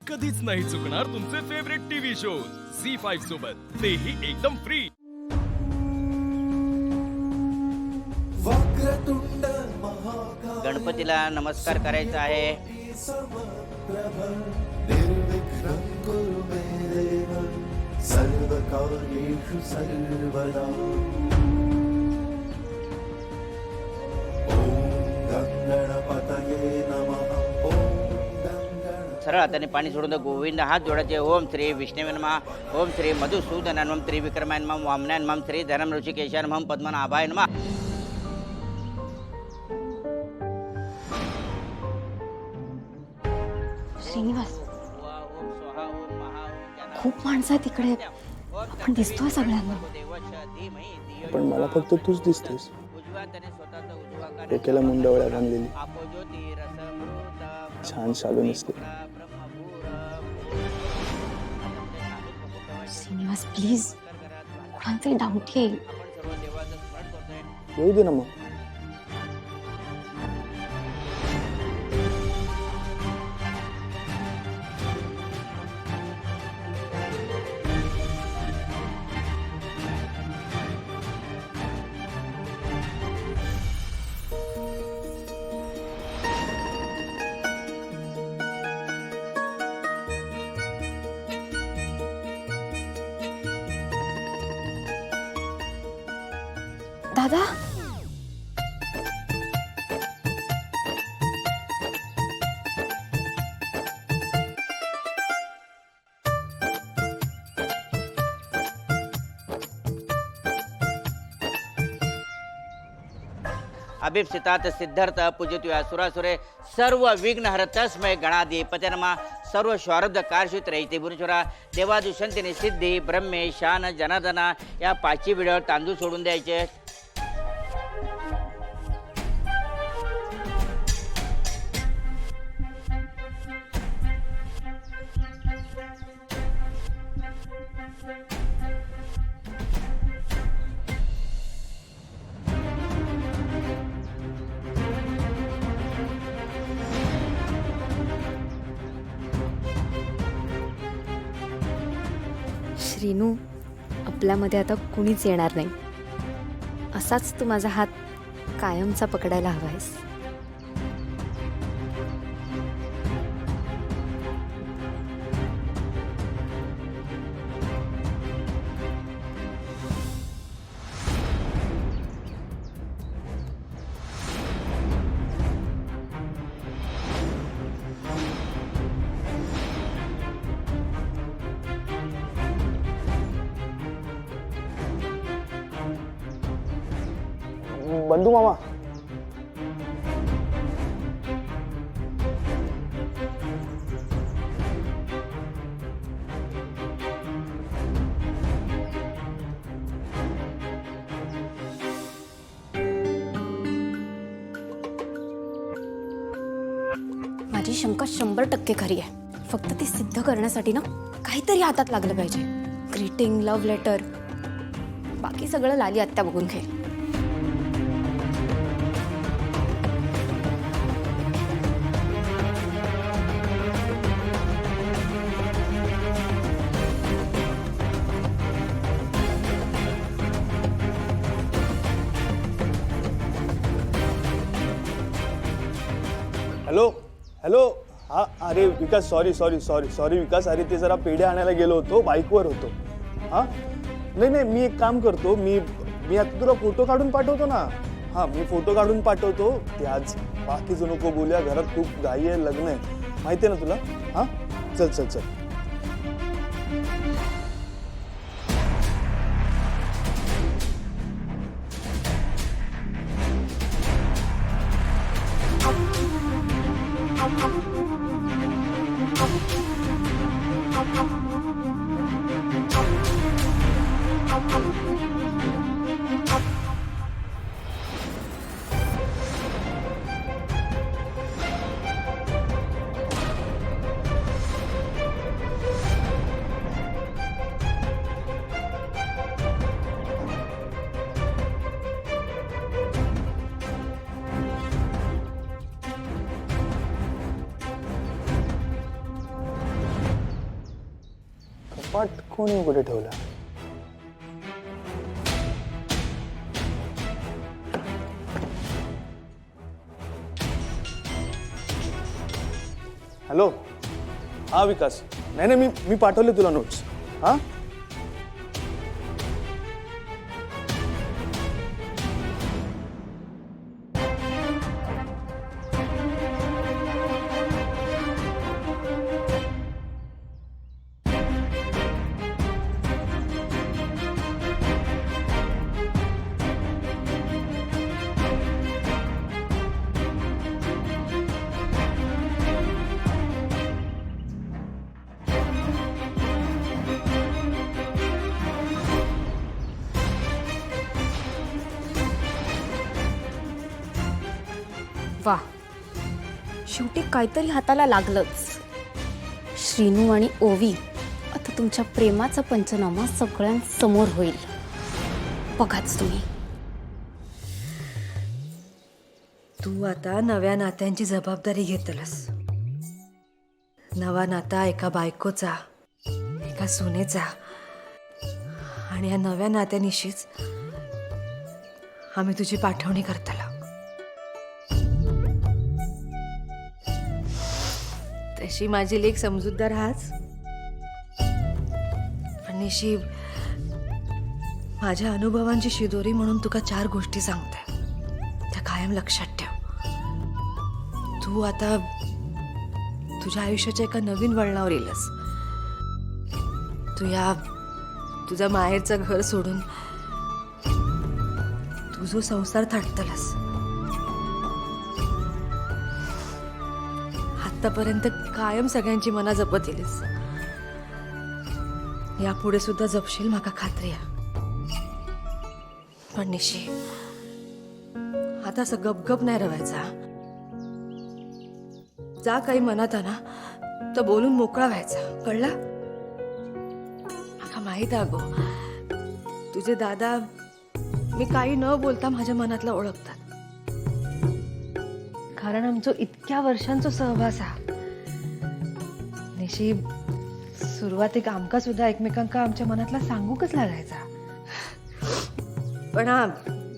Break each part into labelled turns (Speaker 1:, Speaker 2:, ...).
Speaker 1: कधीच नाही चुकणार तुमचे फेवरेट टीव्ही शोज झी5 सोबत, तेही एकदम फ्री।
Speaker 2: वक्रतुंड महाकाय
Speaker 3: गणपतीला नमस्कार करायचा आहे।
Speaker 2: समप्रभ निर्विघ्नं कुरु मे देव सर्वकार्येषु सर्वदा। ॐ गणपतये नमः।
Speaker 3: सरळ हाताने पाणी सोडून गोविंद हात जोडायचे। ओम श्री विष्णवे नमः, ओम श्री मधुसूदनाय नमः, त्रिविक्रमाय नमः, वामनाय नमः, श्री धनम ऋषिकेशाय नमः, पद्मनाभाय नमः।
Speaker 4: श्रीनिवास, खूप माणसं आहेत तिकडे, आपण दिसतोय सगळ्यांना।
Speaker 5: पण मला फक्त तूच दिसतेस। डोक्याला मुंडावळ्या बांधलेली, छान शालू नेसले।
Speaker 4: श्रीनिवास प्लीज, कोणातरी डाऊट येईल।
Speaker 5: येऊ दे ना मग।
Speaker 4: दादा,
Speaker 3: अभिप्सितात सिद्धार्थ पूजितया सुरासुरे सर्व विघ्नहर तस्मै गणाधिपते नमः। सर्व स्वारब्ध कारशित रहिते गुरुचरा देवादुशंतीने सिद्धी ब्रह्मे शान जनार्दना या पाचही विड्यावर तांदूळ सोडून द्यायचे।
Speaker 4: श्रीनू, आपल्यामध्ये आता कुणीच येणार नाही, असाच तू माझा हात कायमचा पकडायला हवायस।
Speaker 5: बंधू मामा,
Speaker 4: माझी शंका 100% खरी आहे। फक्त ती सिद्ध करण्यासाठी ना काहीतरी हातात लागलं पाहिजे। ग्रीटिंग, लव्ह लेटर, बाकी सगळं लाली आत्या बघून घेईल।
Speaker 5: Hello hello. हा, अरे विकास, सॉरी सॉरी सॉरी सॉरी विकास, अरे ते जरा पेढे आणायला गेलो होतो, बाईकवर होतो। हा नाही नाही, मी एक काम करतो, मी आता तुला फोटो काढून पाठवतो ना। हा, मी फोटो काढून पाठवतो ते आज। बाकीचं नको बोलूया, घरात खूप घाई आहे, लग्न आहे, माहिती आहे ना तुला। हा, चल चल चल। कपाट कोणी उघडे ठेवलं? हॅलो, हा विकास. नाही नाही, मी पाठवले तुला नोट्स. हा
Speaker 4: वा, शेवटी काहीतरी हाताला लागलंच. श्रीनू आणि ओवी, आता तुमच्या प्रेमाचा पंचनामा सगळ्यांसमोर होईल. बघाच तुम्ही.
Speaker 6: तू आता नव्या नात्यांची जबाबदारी घेतलस. नवा नाता एका बायकोचा, एका सुनेचा, आणि या नव्या नात्यानिशीच आम्ही तुझी पाठवणी करतला. तशी माझी लेक समजूतदार हाच, पण निशी माझ्या अनुभवांची शिदोरी म्हणून तुका 4 गोष्टी सांगते, त्या कायम लक्षात ठेव. तू आता तुझ्या आयुष्याच्या एका नवीन वळणावर येलस. तुझं माहेरचं घर सोडून तू जो संसार थाटतलास, आतापर्यंत कायम सगळ्यांची मना जपत येलीस. यापुढे सुद्धा जपशील, माका खात्री आहे. पण निशी, आता असं गपगप नाही रवायचा. जा काही मनात आना तर बोलून मोकळा व्हायचा, कळला? माका माहीत आहे गो, तुझे दादा मी काही न बोलता माझ्या मनातला ओळखतात. कारण आमचो इतक्या वर्षांचो सहवास हा. निशी सुरुवातीक आमका सुद्धा एकमेकांका आमच्या मनातला सांगूकच लागायचा. पण हा,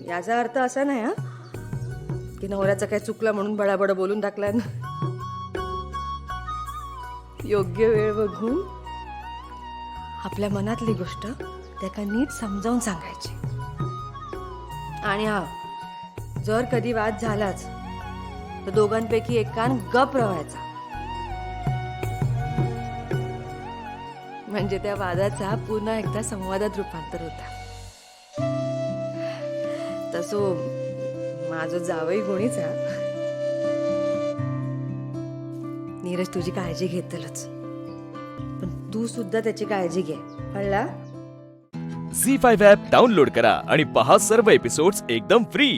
Speaker 6: याचा अर्थ असा नाही हा की नवऱ्याचं काय चुकलं म्हणून बडाबड बोलून टाकला. योग्य वेळ बघून आपल्या मनातली गोष्ट त्याला नीट समजावून सांगायची. आणि हा, जर कधी वाद झालाच तर दोघांपैकी एकान गप रवायचा, म्हणजे त्या वादाचा पुन्हा एकदा संवादात रूपांतर होता. तसो माझं जावई गोणीचा. नीरज तुझी काळजी घेतलच, पण तू सुद्धा त्याची काळजी घे, कळला?
Speaker 1: झी 5 ॲप डाउनलोड करा आणि पहा सर्व एपिसोड्स एकदम फ्री.